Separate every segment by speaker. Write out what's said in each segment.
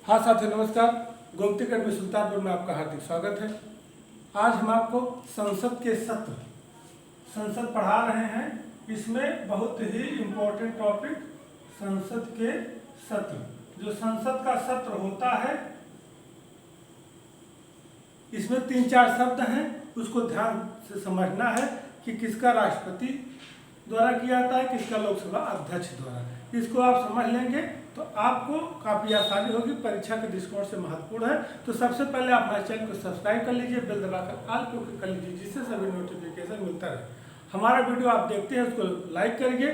Speaker 1: हाँ साथियों नमस्कार। गोमती अकेडमी सुल्तानपुर में आपका हार्दिक स्वागत है। आज हम आपको संसद के सत्र पढ़ा रहे हैं। इसमें बहुत ही इम्पोर्टेंट टॉपिक संसद के सत्र। जो संसद का सत्र होता है इसमें 3-4 शब्द हैं, उसको ध्यान से समझना है कि किसका राष्ट्रपति द्वारा किया जाता है, किसका लोकसभा अध्यक्ष द्वारा। इसको आप समझ लेंगे तो आपको काफ़ी आसानी होगी, परीक्षा के दृष्टिकोण से महत्वपूर्ण है। तो सबसे पहले आप हमारे चैनल को सब्सक्राइब कर लीजिए, बेल दबाकर ऑल पे क्लिक कर लीजिए, जिससे सभी नोटिफिकेशन मिलता रहे। हमारा वीडियो आप देखते हैं उसको लाइक करिए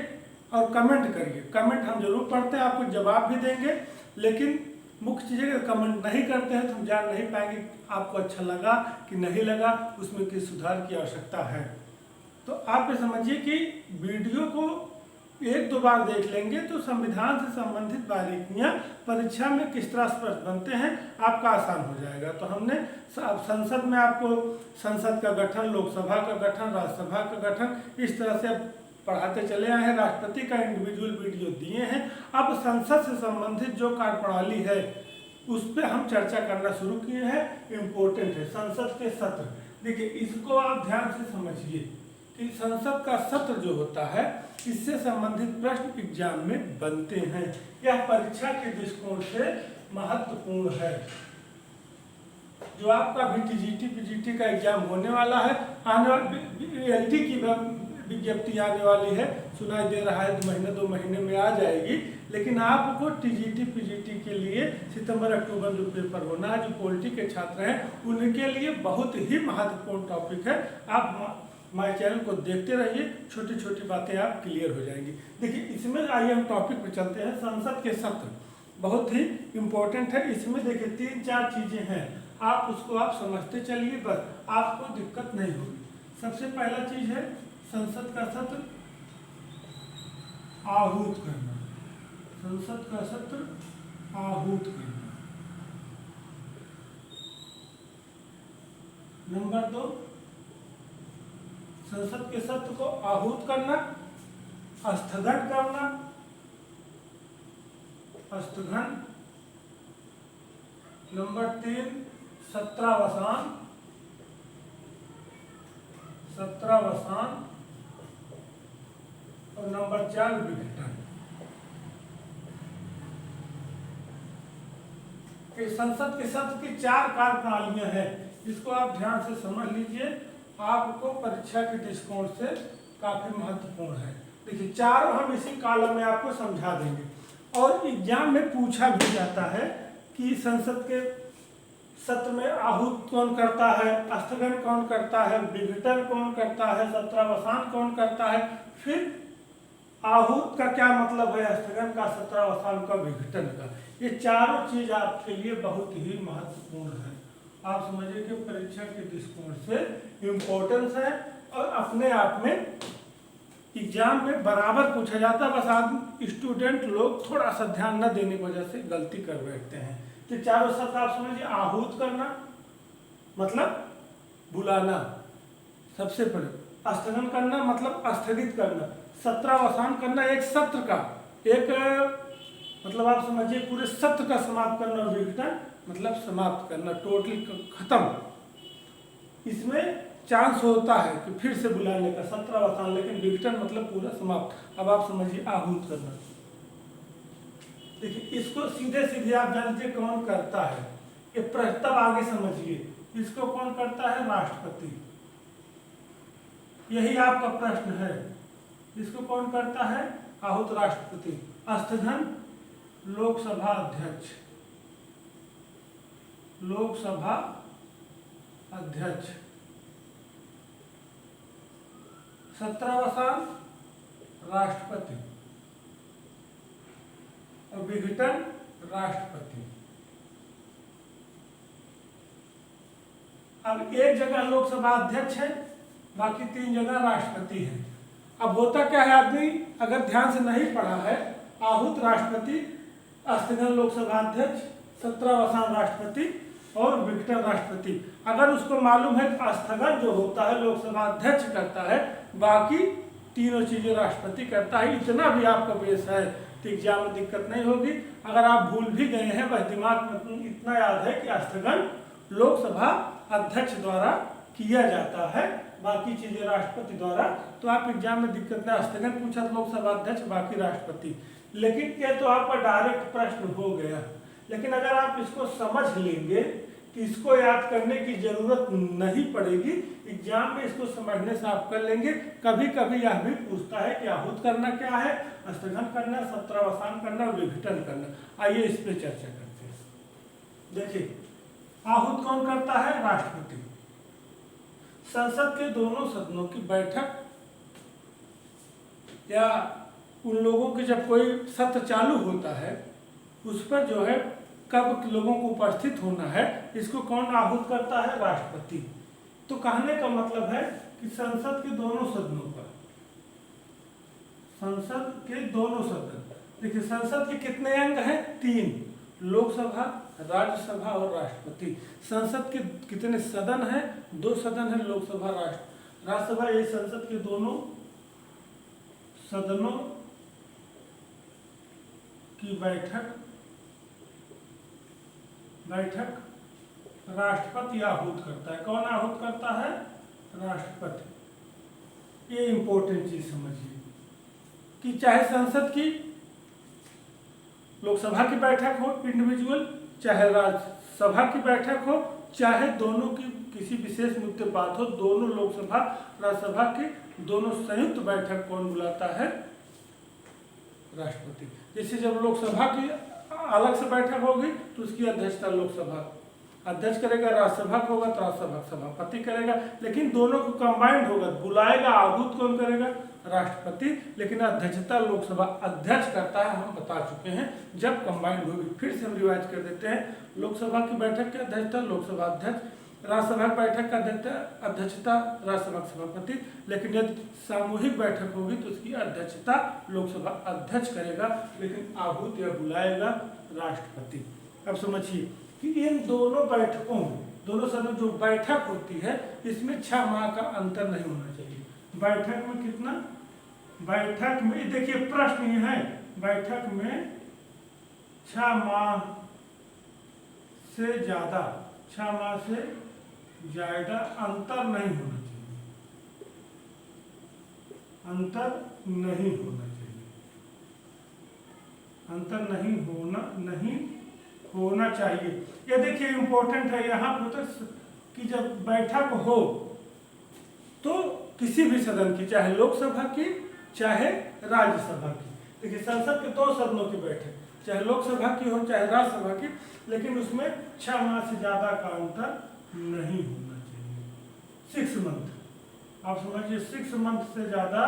Speaker 1: और कमेंट करिए। कमेंट हम जरूर पढ़ते हैं, आपको जवाब भी देंगे, लेकिन मुख्य चीज़ है कि कमेंट नहीं करते हैं तो हम जान नहीं पाएंगे आपको अच्छा लगा कि नहीं लगा, उसमें किस सुधार की आवश्यकता है। तो आप ये समझिए कि वीडियो को 1-2 बार देख लेंगे तो संविधान से संबंधित बारीकियां परीक्षा में किस तरह स्पष्ट बनते हैं आपका आसान हो जाएगा। तो हमने संसद में आपको संसद का गठन, लोकसभा का गठन, राज्यसभा का गठन इस तरह से पढ़ाते चले आए हैं। राष्ट्रपति का इंडिविजुअल वीडियो दिए हैं। अब संसद से संबंधित जो कार्यप्रणाली है उस पर हम चर्चा करना शुरू किए हैं। इम्पोर्टेंट है संसद के सत्र। देखिए इसको आप ध्यान से समझिए कि संसद का सत्र जो होता है इससे संबंधित प्रश्न एग्जाम में बनते हैं। यह परीक्षा के दृष्टिकोण से महत्वपूर्ण है। जो आपका भी टीजीटी पीजीटी का एग्जाम होने वाला है, आने वाली एलटी की विज्ञप्ति आने वाली है, सुनाई दे रहा है 2 महीने में आ जाएगी। लेकिन आपको टीजीटी पीजीटी के लिए सितंबर-अक्टूबर जो पेपर होना है, जो पॉलिटी के छात्र हैं उनके लिए बहुत ही महत्वपूर्ण टॉपिक है। आप हमारे चैनल को देखते रहिए, छोटी छोटी बातें आप क्लियर हो जाएंगी। देखिए इसमें आइए हम टॉपिक पर चलते हैं। संसद के सत्र बहुत ही इम्पोर्टेंट है। इसमें देखिए 3-4 चीज़ें हैं, आप उसको आप समझते चलिए, बस आपको दिक्कत नहीं होगी। सबसे पहला चीज़ है संसद का सत्र आहूत करना। संसद का सत्र आहूत करना। नंबर 2, संसद के सत्र को आहूत करना, स्थगन करना, स्थगन। नंबर 3, सत्रावसान, सत्रावसान। और नंबर 4, विघटन। संसद के सत्र की 4 कार्यप्रणालियां हैं, इसको आप ध्यान से समझ लीजिए, आपको परीक्षा के दृष्टिकोण से काफी महत्वपूर्ण है। देखिए चारों हम इसी कॉलम में आपको समझा देंगे। और एग्जाम में पूछा भी जाता है कि संसद के सत्र में आहूत कौन करता है, स्थगन कौन करता है, विघटन कौन करता है, सत्रावसान कौन करता है, फिर आहूत का क्या मतलब है, स्थगन का, सत्रावसान का, विघटन का। ये चारों चीज आपके लिए बहुत ही महत्वपूर्ण है। आप समझिए कि परीक्षा के दृष्टिकोण से इम्पोर्टेंस है और अपने आप में एग्जाम में बराबर पूछा जाता है। बस आदमी स्टूडेंट लोग थोड़ा सा ध्यान न देने की वजह से गलती कर बैठते हैं। तो चारों शब्द आप समझिए। आहूत करना मतलब बुलाना, सबसे पहले। स्थगन करना मतलब स्थगित करना। सत्रावसान करना एक सत्र का, एक मतलब आप समझिए पूरे सत्र का समाप्त करना। और विघटन मतलब समाप्त करना, टोटली खत्म। इसमें चांस होता है कि फिर से बुलाने का, सत्रावसान, लेकिन विघटन मतलब पूरा समाप्त। अब आप समझिए आहूत करना। देखिए इसको सीधे सीधे आप जानते कौन करता है, ये प्रस्ताव आगे समझिए। इसको कौन करता है, राष्ट्रपति। यही आपका प्रश्न है, इसको कौन करता है, आहूत राष्ट्रपति। स्थगन लोकसभा अध्यक्ष, लोकसभा अध्यक्ष। सत्रावसान राष्ट्रपति और विघटन राष्ट्रपति। अब एक जगह लोकसभा अध्यक्ष है, बाकी 3 जगह राष्ट्रपति है। अब होता क्या है, आदमी अगर ध्यान से नहीं पढ़ा है, आहूत राष्ट्रपति, स्थगन लोकसभा अध्यक्ष, सत्रावसान राष्ट्रपति और विघटन राष्ट्रपति। अगर उसको मालूम है स्थगन जो होता है लोकसभा अध्यक्ष करता है, बाकी तीनों चीजें राष्ट्रपति करता है, इतना भी आपका बेस है तो एग्जाम में दिक्कत नहीं होगी। अगर आप भूल भी गए हैं, बस दिमाग में इतना याद है कि स्थगन लोकसभा अध्यक्ष द्वारा किया जाता है, बाकी चीजें राष्ट्रपति द्वारा, तो आप एग्जाम में दिक्कत नहीं। स्थगन पूछा तो लोकसभा अध्यक्ष, बाकी राष्ट्रपति। लेकिन ये तो आपका डायरेक्ट प्रश्न हो गया। लेकिन अगर आप इसको समझ लेंगे कि इसको याद करने की जरूरत नहीं पड़ेगी, एग्जाम में इसको समझने से आप कर लेंगे। कभी कभी यह भी पूछता है कि आहूत करना क्या है, स्थगन करना, सत्रावसान करना, विघटन करना। आइए इस पे चर्चा करते हैं। देखिए, आहूत कौन करता है? राष्ट्रपति। संसद के दोनों सदनों की बैठक या उन लोगों के जब कोई सत्र चालू होता है उस पर जो है कब लोगों को उपस्थित होना है, इसको कौन आहूत करता है? राष्ट्रपति। तो कहने का मतलब है कि संसद के दोनों सदनों पर, संसद के दोनों सदन, देखिए संसद के कितने अंग हैं? 3, लोकसभा, राज्यसभा और राष्ट्रपति। संसद के कितने सदन हैं? 2 सदन हैं, लोकसभा, राज्यसभा। ये संसद के दोनों सदनों की बैठक राष्ट्रपति आहूत करता है। कौन आहूत करता है? राष्ट्रपति। ये इंपॉर्टेंट चीज समझिए कि चाहे संसद की, लोकसभा की बैठक हो इंडिविजुअल, चाहे राज्यसभा की बैठक हो, चाहे दोनों की किसी विशेष मुद्दे बात हो, दोनों लोकसभा राज्यसभा की दोनों संयुक्त बैठक कौन बुलाता है? राष्ट्रपति। जैसे जब लोकसभा की अलग से बैठक होगी तो उसकी अध्यक्षता लोकसभा अध्यक्ष करेगा, राज्यसभा को होगा तो राज्यसभा सभापति करेगा, लेकिन दोनों को कंबाइंड होगा। बुलाएगा, आहूत कौन करेगा? राष्ट्रपति, लेकिन अध्यक्षता लोकसभा अध्यक्ष करता है, हम बता चुके हैं जब कंबाइंड होगी। फिर से हम रिवाइज कर देते हैं। लोकसभा की बैठक की अध्यक्षता लोकसभा अध्यक्ष, राज्यसभा की बैठक का अध्यक्षता राज्यसभा सभापति, लेकिन यदि सामूहिक बैठक होगी तो उसकी अध्यक्षता लोकसभा अध्यक्ष करेगा, लेकिन आहूत या बुलाएगा राष्ट्रपति। अब समझिए कि इन दोनों बैठकों में, दोनों सदनों जो बैठक होती है, इसमें 6 माह का अंतर नहीं होना चाहिए। बैठक में कितना? बैठक में देखिए प्रश्न ये है, बैठक में 6 माह से ज्यादा, 6 माह से ज्यादा अंतर नहीं होना चाहिए, अंतर नहीं होना चाहिए, अंतर नहीं होना चाहिए। ये देखिए इंपॉर्टेंट है यहाँ पर कि जब बैठक हो तो किसी भी सदन की, चाहे लोकसभा की चाहे राज्यसभा की, देखिए संसद के 2 सदनों की बैठक, चाहे लोकसभा की हो चाहे राज्यसभा की, लेकिन उसमें 6 माह से ज्यादा का अंतर नहीं होना चाहिए। 6 मंथ, आप समझिए 6 मंथ से ज्यादा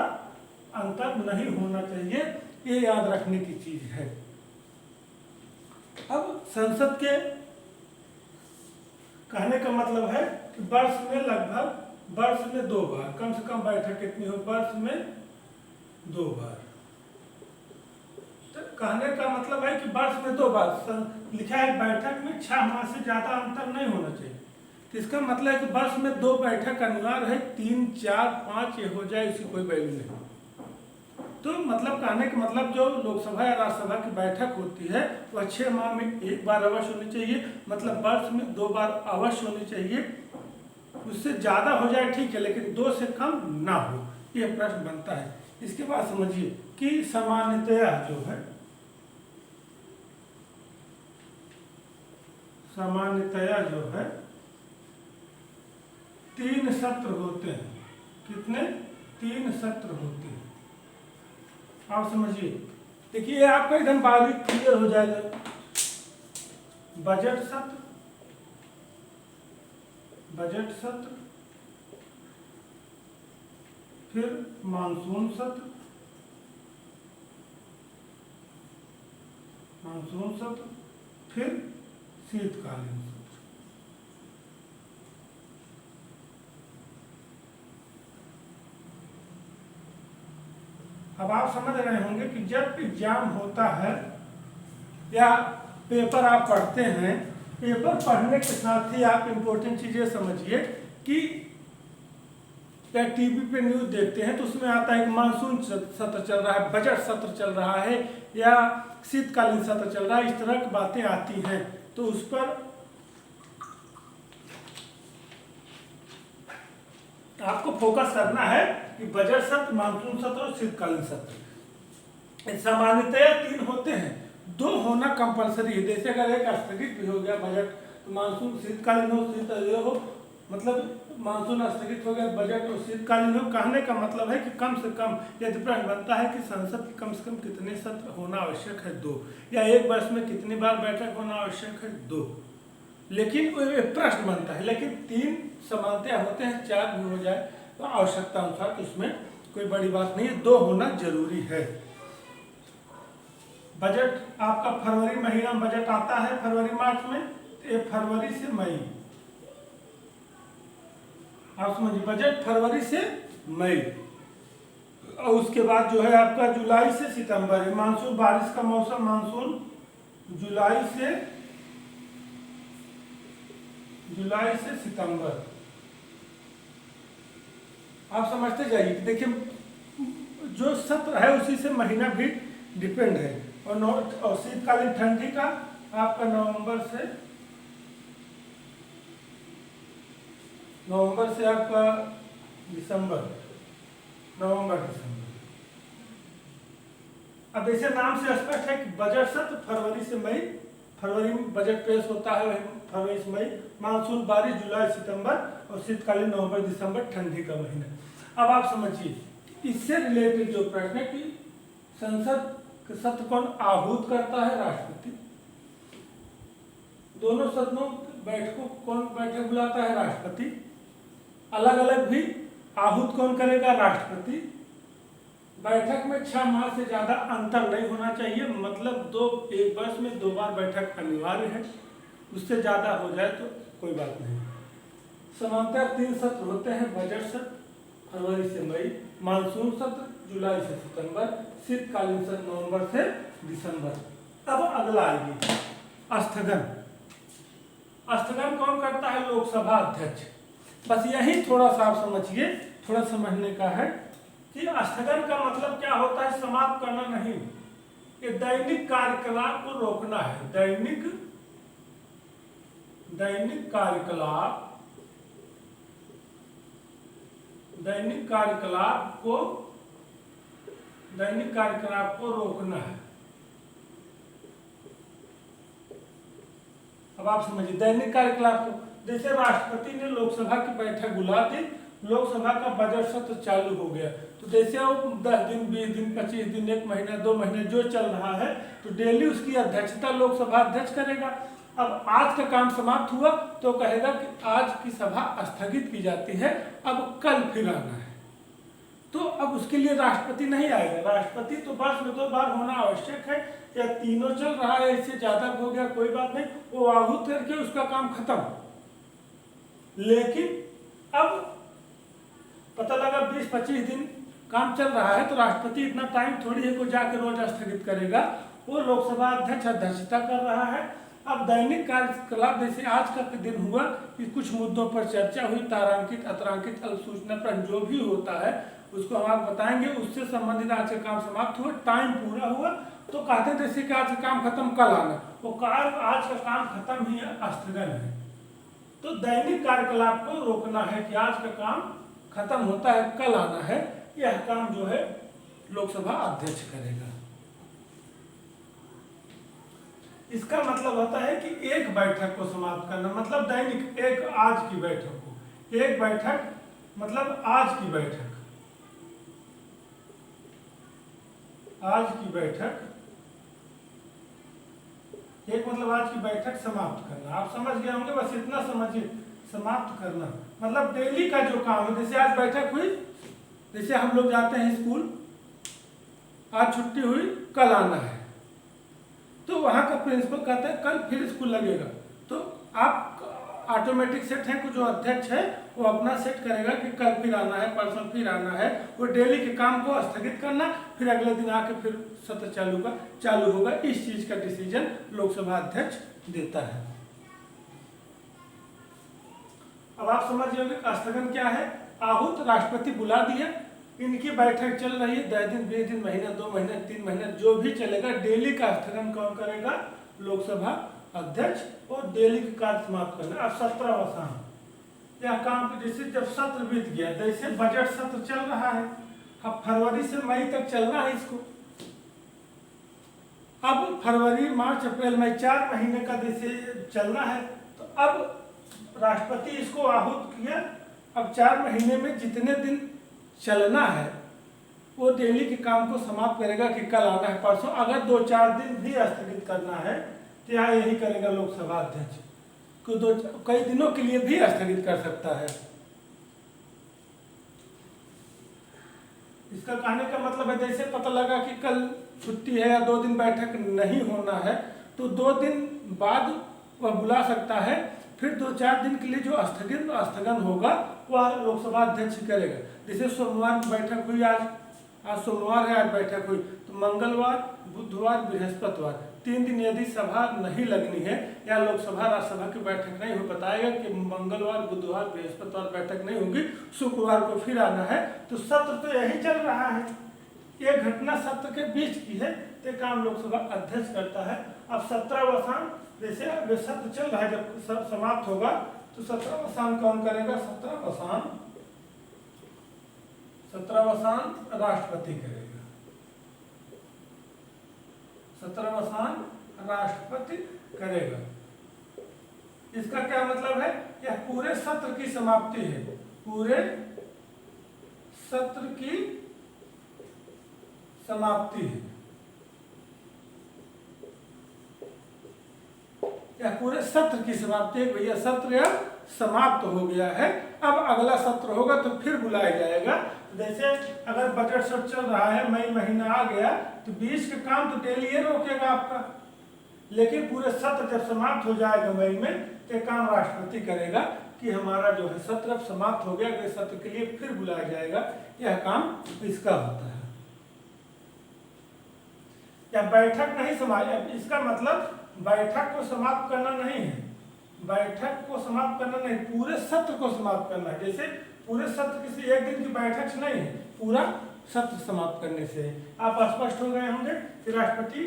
Speaker 1: अंतर नहीं होना चाहिए, ये याद रखने की चीज है। अब संसद के कहने का मतलब है कि वर्ष में लगभग, वर्ष में 2 बार, कम से कम बैठक कितनी हो? वर्ष में 2 बार। तो कहने का मतलब है कि वर्ष में 2 बार लिखा है, बैठक में 6 माह से ज्यादा अंतर नहीं होना चाहिए। तो इसका मतलब है कि वर्ष में 2 बैठक अनिवार्य है, 3, 4, 5 ये हो जाए, इसकी कोई वैल्यू नहीं। तो मतलब कहने का मतलब जो लोकसभा या राज्यसभा की बैठक होती है वह 6 माह में 1 बार अवश्य होनी चाहिए, मतलब वर्ष में 2 बार अवश्य होनी चाहिए। उससे ज्यादा हो जाए ठीक है, लेकिन 2 से कम ना हो, यह प्रश्न बनता है। इसके बाद समझिए कि सामान्यतया जो है, सामान्यतया जो है 3 सत्र होते हैं। कितने? 3 सत्र होते हैं। आप समझिए, देखिए आपका एकदम बारीक क्लियर हो जाएगा। बजट सत्र, बजट सत्र, फिर मानसून सत्र, मानसून सत्र, फिर शीतकालीन सत्र। अब आप समझ रहे होंगे कि जब एग्जाम होता है या पेपर आप पढ़ते हैं, पेपर पढ़ने के साथ ही आप इम्पोर्टेंट चीजें समझिए कि या टीवी पे न्यूज़ देखते हैं तो उसमें आता है कि मानसून सत्र चल रहा है, बजट सत्र चल रहा है या शीतकालीन सत्र चल रहा है, इस तरह की बातें आती हैं। तो उस पर आपको फोकस करना है कि बजट सत्र, मानसून सत्र और शीतकालीन सत्र सामान्यतया 3 होते हैं, 2 होना कंपलसरी है। जैसे अगर एक स्थगित भी हो गया बजट, तो मानसून शीतकालीन हो, मतलब मानसून स्थगित हो गया, बजट और शीतकालीन हो। कहने का मतलब है कि कम से कम यदि प्रश्न बनता है कि संसद की कम से कम कितने सत्र होना आवश्यक है, 2, या एक वर्ष में कितनी बार बैठक होना आवश्यक है, 2। लेकिन प्रश्न बनता है, लेकिन 3 समानतया होते हैं, 4 भी हो जाए तो आवश्यकता अनुसार, तो उसमें कोई बड़ी बात नहीं है, 2 होना जरूरी है। बजट आपका फरवरी महीना में बजट आता है, फरवरी मार्च में, ये फरवरी से मई, आप समझिए बजट फरवरी से मई, और उसके बाद जो है आपका जुलाई से सितंबर, मानसून बारिश का मौसम, मानसून जुलाई से सितंबर। आप समझते जाइए, देखिए जो सत्र है उसी से महीना भी डिपेंड है। और शीतकालीन ठंडी का आपका नवंबर से आपका दिसंबर, नवंबर दिसंबर। अब ऐसे नाम से स्पष्ट है कि बजट सत्र फरवरी से मई, फरवरी में बजट पेश होता है, फरवरी से मई, मानसून बारिश जुलाई सितंबर, और शीतकालीन नवंबर दिसंबर, ठंडी का महीना। अब आप समझिए इससे रिलेटेड जो प्रश्न है कि संसद के सत्र कौन आहूत करता है, राष्ट्रपति। दोनों सदनों बैठकों कौन बैठक बुलाता है, राष्ट्रपति। अलग अलग भी आहूत कौन करेगा, राष्ट्रपति। बैठक में 6 माह से ज्यादा अंतर नहीं होना चाहिए, मतलब एक वर्ष में 2 बार बैठक अनिवार्य है, उससे ज्यादा हो जाए तो कोई बात नहीं। समांतर 3 सत्र होते हैं, बजट सत्र फरवरी से मई, मानसून सत्र जुलाई से सितंबर, शीतकालीन सत्र नवंबर से दिसंबर। अब अगला आएगी स्थगन। स्थगन कौन करता है, लोकसभा अध्यक्ष। बस यही थोड़ा सा आप समझिए, थोड़ा समझने का है कि स्थगन का मतलब क्या होता है, समाप्त करना नहीं, ये दैनिक कार्यकलाप को रोकना है। दैनिक कार्यकलाप को रोकना है। अब आप समझिए दैनिक कार्यकलाप को, जैसे राष्ट्रपति ने लोकसभा की बैठक बुला दी, लोकसभा का बजट सत्र चालू हो गया, तो जैसे वो 10 दिन 20 दिन 25 दिन 1 महीना 2 महीने जो चल रहा है, तो डेली उसकी अध्यक्षता लोकसभा अध्यक्ष करेगा। अब आज का काम समाप्त हुआ तो कहेगा कि आज की सभा स्थगित की जाती है, अब कल फिर आना है। तो अब उसके लिए राष्ट्रपति नहीं आएगा। राष्ट्रपति तो वर्ष में 2 बार होना आवश्यक है, या तीनों चल रहा है, इससे ज्यादा हो गया कोई बात नहीं, वो आहूत करके उसका काम खत्म। लेकिन अब पता लगा 20-25 दिन काम चल रहा है, तो राष्ट्रपति इतना टाइम थोड़ी है को जाकर रोज स्थगित करेगा, वो लोकसभा अध्यक्ष अध्यक्षता कर रहा है। अब दैनिक कार्यकलाप जैसे आज का दिन हुआ कि कुछ मुद्दों पर चर्चा हुई, तारांकित अतारांकित अल्पसूचना प्रश्न जो भी होता है उसको हम आपको बताएंगे, उससे संबंधित आज का काम समाप्त हुआ, टाइम पूरा हुआ, तो कहते हैं जैसे कि आज का काम खत्म कल आना, वो आज का काम खत्म ही स्थगन है। तो दैनिक कार्यकलाप को रोकना है कि आज का काम खत्म होता है, कल आना है, यह काम जो है लोकसभा अध्यक्ष करेगा। इसका मतलब होता है कि एक बैठक को समाप्त करना, मतलब दैनिक एक आज की बैठक को, एक बैठक मतलब आज की बैठक, आज की बैठक, एक मतलब आज की बैठक समाप्त करना। आप समझ गए होंगे, बस इतना समझिए, समाप्त करना मतलब डेली का जो काम है। जैसे आज बैठक हुई, जैसे हम लोग जाते हैं स्कूल, आज छुट्टी हुई, कल आना है, तो वहाँ का प्रिंसिपल कहता है कल फिर स्कूल लगेगा, तो आप ऑटोमेटिक सेट है, जो अध्यक्ष है वो अपना सेट करेगा कि कल फिर आना है, परसों फिर आना है, वो डेली के काम को स्थगित करना, फिर अगले दिन आके फिर सत्र चालू होगा। इस चीज का डिसीजन लोकसभा अध्यक्ष देता है। अब आप समझ जाओगे स्थगन क्या है। आहूत राष्ट्रपति बुला दिया, इनकी बैठक चल रही है, 10 दिन 20 दिन, महीना 2 महीने 3 महीने जो भी चलेगा, डेली का स्थगन कौन करेगा? लोकसभा अध्यक्ष, और डेली के कार्य समाप्त करना। अब 17वां शाम यह काम, जैसे जब सत्र बीत गया, जैसे बजट सत्र चल रहा है, अब फरवरी से मई तक चलना है इसको। अब फरवरी मार्च अप्रैल मई 4 महीने का जैसे चलना है, तो अब राष्ट्रपति इसको आहूत किया। अब 4 महीने में जितने दिन चलना है वो डेली के काम को समाप्त करेगा कि कल आना है, परसों। अगर 2-4 दिन भी स्थगित करना है तो यहाँ यही करेगा लोकसभा अध्यक्ष, कई दिनों के लिए भी स्थगित कर सकता है। इसका कहने का मतलब है, जैसे पता लगा कि कल छुट्टी है या 2 दिन बैठक नहीं होना है, तो 2 दिन बाद वह बुला सकता है, फिर 2-4 दिन के लिए जो स्थगन होगा वह लोकसभा अध्यक्ष करेगा। जैसे सोमवार की बैठक हुई, आज सोमवार है, आज बैठक हुई, तो मंगलवार, बुधवार, बृहस्पतिवार 3 दिन यदि सभा नहीं लगनी है या लोकसभा राज्यसभा की बैठक नहीं हो, बताएगा कि मंगलवार, बुधवार, बृहस्पतिवार बैठक नहीं होगी, शुक्रवार को फिर आना है। तो सत्र तो यही चल रहा है, ये घटना सत्र के बीच की है, तो काम लोकसभा अध्यक्ष करता है। अब 17वां शाम, जैसे अब सत्र चल रहा है, जब समाप्त होगा तो 17वां शाम कौन करेगा? 17वां शाम राष्ट्रपति करेगा। 17वां शाम राष्ट्रपति करेगा। इसका क्या मतलब है? यह पूरे सत्र की समाप्ति है, पूरे सत्र की समाप्ति है, यह पूरे सत्र की समाप्ति है। भैया सत्र यह समाप्त हो गया है, अब अगला सत्र होगा तो फिर बुलाया जाएगा। जैसे अगर बजट सत्र चल रहा है, मई महीना आ गया, तो 20 का काम तो डेली ये रोकेगा आपका, लेकिन पूरे सत्र जब समाप्त हो जाएगा मई में, तो काम राष्ट्रपति करेगा कि हमारा जो है सत्र अब समाप्त हो गया, अगले सत्र के लिए फिर बुलाया जाएगा। यह काम इसका होता है। या बैठक नहीं समाप्त, इसका मतलब बैठक को समाप्त करना नहीं है, बैठक को समाप्त करना नहीं, पूरे सत्र को समाप्त करना है। जैसे पूरे सत्र किसी एक दिन की बैठक से नहीं है, पूरा सत्र समाप्त करने से। आप स्पष्ट हो गए होंगे कि राष्ट्रपति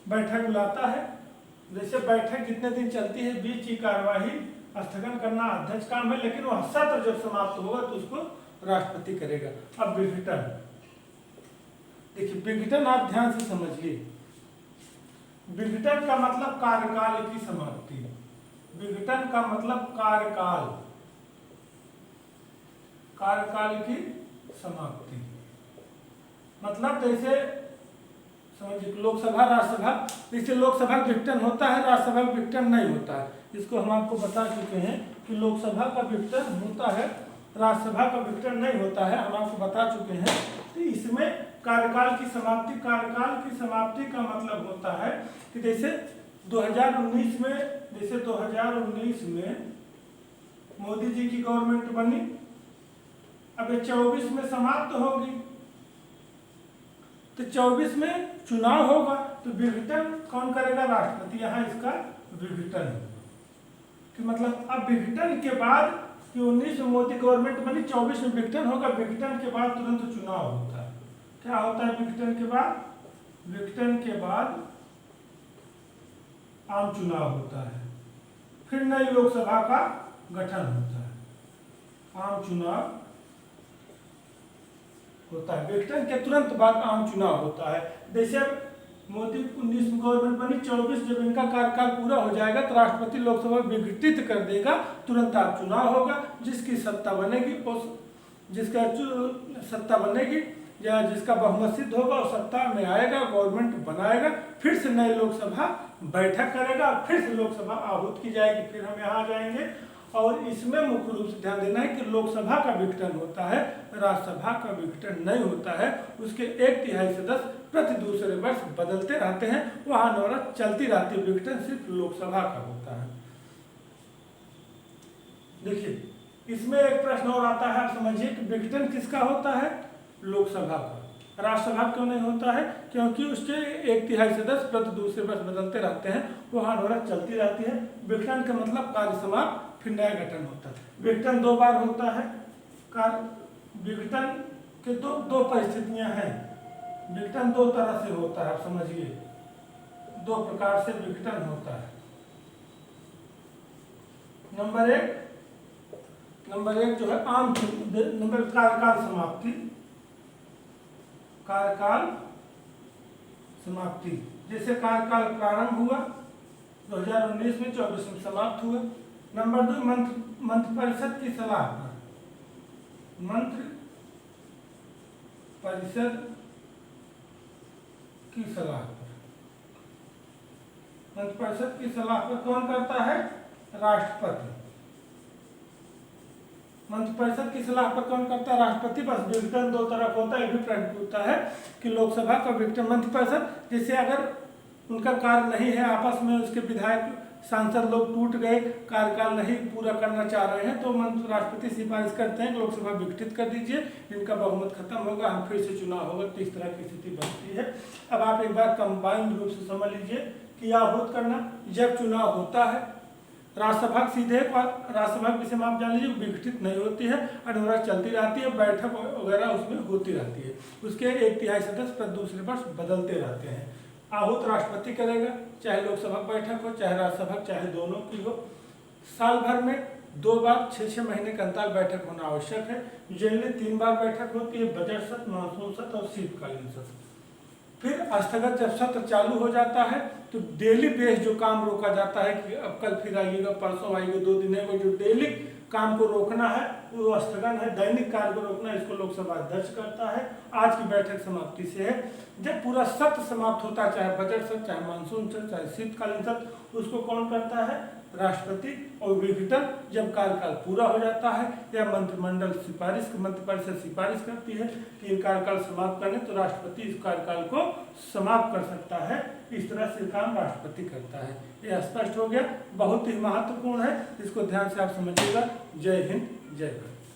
Speaker 1: बैठक बुलाता है, जैसे बैठक जितने दिन चलती है, बीच की कार्यवाही स्थगन करना अध्यक्ष काम है, लेकिन वह सत्र जब समाप्त होगा तो उसको राष्ट्रपति करेगा। अब विघटन, देखिए विघटन आप ध्यान से समझिए। विघटन का मतलब कार्यकाल की समाप्ति, विघटन का मतलब कार्यकाल, कार्यकाल की समाप्ति। मतलब जैसे समझिए लोकसभा राज्यसभा, जैसे लोकसभा विघटन होता है, राज्यसभा विघटन नहीं होता है। इसको हम आपको बता चुके हैं कि लोकसभा का विघटन होता है, राज्यसभा का विघटन नहीं होता है, हम आपको बता चुके हैं। तो इसमें कार्यकाल की समाप्ति, कार्यकाल की समाप्ति का मतलब होता है कि जैसे 2019 में, जैसे 2019 में मोदी जी की गवर्नमेंट बनी, अब ये 24 में समाप्त होगी, तो 24 में चुनाव होगा, तो विघटन कौन करेगा? राष्ट्रपति। यहाँ इसका विघटन कि मतलब अब विघटन के बाद कि 19 में मोदी गवर्नमेंट बनी, 24 में विघटन होगा, विघटन के बाद तुरंत चुनाव होता है। क्या होता है विघटन के बाद? विघटन के बाद आम चुनाव होता है, फिर नई लोकसभा का गठन होता है, आम चुनाव होता है। विघटन के तुरंत बाद आम चुनाव होता है। जैसे मोदी 19 में गवर्नमेंट बनी, 24 जब इनका कार्यकाल पूरा हो जाएगा तो राष्ट्रपति लोकसभा विघटित कर देगा, तुरंत आप चुनाव होगा, जिसकी सत्ता बनेगी, उस जिसका सत्ता बनेगी या जिसका बहुमत सिद्ध होगा वो सत्ता में आएगा, गवर्नमेंट बनाएगा, फिर से नई लोकसभा बैठक करेगा, फिर से लोकसभा आहूत की जाएगी, फिर हम यहाँ आ जाएंगे। और इसमें मुख्य रूप से ध्यान देना है कि लोकसभा का विघटन होता है, राज्यसभा का विघटन नहीं होता है। उसके 1/3 सदस्य प्रति दूसरे वर्ष बदलते रहते हैं, वहाँ नौबत चलती रहती है। विघटन सिर्फ लोकसभा का होता है। देखिए इसमें एक प्रश्न और आता है, आप समझिए कि विघटन किसका होता है? लोकसभा का। राज्यसभा क्यों नहीं होता है? क्योंकि उसके 1/3 सदस्य प्रति दूसरे वर्ष बदलते रहते हैं, वहाँ नौबत चलती रहती है। विघटन का मतलब कार्य समाप्त, फिर नया गठन होता है। विघटन 2 बार होता है, विघटन के दो परिस्थितियां हैं। विघटन दो तरह से होता है, आप समझिए, दो प्रकार से विघटन होता है। नंबर एक जो है आम नंबर कार्यकाल समाप्ति। कार्यकाल समाप्ति, जैसे कार्यकाल प्रारंभ हुआ 2019 में, 24 में समाप्त हुआ। नंबर 2 मंत्रिपरिषद की सलाह पर, मंत्रि परिषद की सलाह पर, मंत्रिपरिषद की सलाह पर कौन करता है? राष्ट्रपति। मंत्रिपरिषद की सलाह पर कौन करता है? राष्ट्रपति। बस विघटन दो तरफ होता है, ये भी प्रश्न पूछता है कि लोकसभा का विघटन मंत्रिपरिषद, जैसे अगर उनका कार्य नहीं है, आपस में उसके विधायक सांसद लोग टूट गए, कार्यकाल नहीं पूरा करना चाह रहे हैं, तो राष्ट्रपति सिफारिश करते हैं कि लोकसभा विघटित कर दीजिए, इनका बहुमत खत्म होगा, हम फिर से चुनाव होगा, तो इस तरह की स्थिति बनती है। अब आप एक बार कंबाइंड रूप से समझ लीजिए कि यह होत करना, जब चुनाव होता है राज्यसभा सीधे राज्यसभा की विषय में आप जान लीजिए विघटित नहीं होती है, अनवरत चलती रहती है, बैठक वगैरह उसमें होती रहती है, उसके 1/3 सदस्य पर दूसरे वर्ष बदलते रहते हैं। आहूत राष्ट्रपति करेगा, चाहे लोकसभा बैठक हो, चाहे राज्यसभा, चाहे दोनों की हो। साल भर में 2 बार 6-6 महीने के अंतराल बैठक होना आवश्यक है। जनरली 3 बार बैठक होती है, बजट सत्र, मानसून सत्र और शीतकालीन सत्र। फिर स्थगत जब सत्र चालू हो जाता है तो डेली बेस जो काम रोका जाता है कि अब कल फिर आइएगा, परसों आइएगा, 2 दिन है, वो जो डेली काम को रोकना है वो स्थगन है, दैनिक कार्य को रोकना है, इसको लोकसभा अध्यक्ष करता है। आज की बैठक समाप्ति से है। जब पूरा सत्र समाप्त होता है, चाहे बजट सत्र, चाहे मानसून सत्र, चाहे शीतकालीन सत्र, उसको कौन करता है? राष्ट्रपति। और विघटन जब कार्यकाल पूरा हो जाता है या मंत्रिमंडल मंत्रिपरिषद सिफारिश करती है कि ये कार्यकाल समाप्त करने, तो राष्ट्रपति इस कार्यकाल को समाप्त कर सकता है। इस तरह से काम राष्ट्रपति करता है। ये स्पष्ट हो गया, बहुत ही महत्वपूर्ण है, इसको ध्यान से आप समझिएगा। जय हिंद, जय भारत।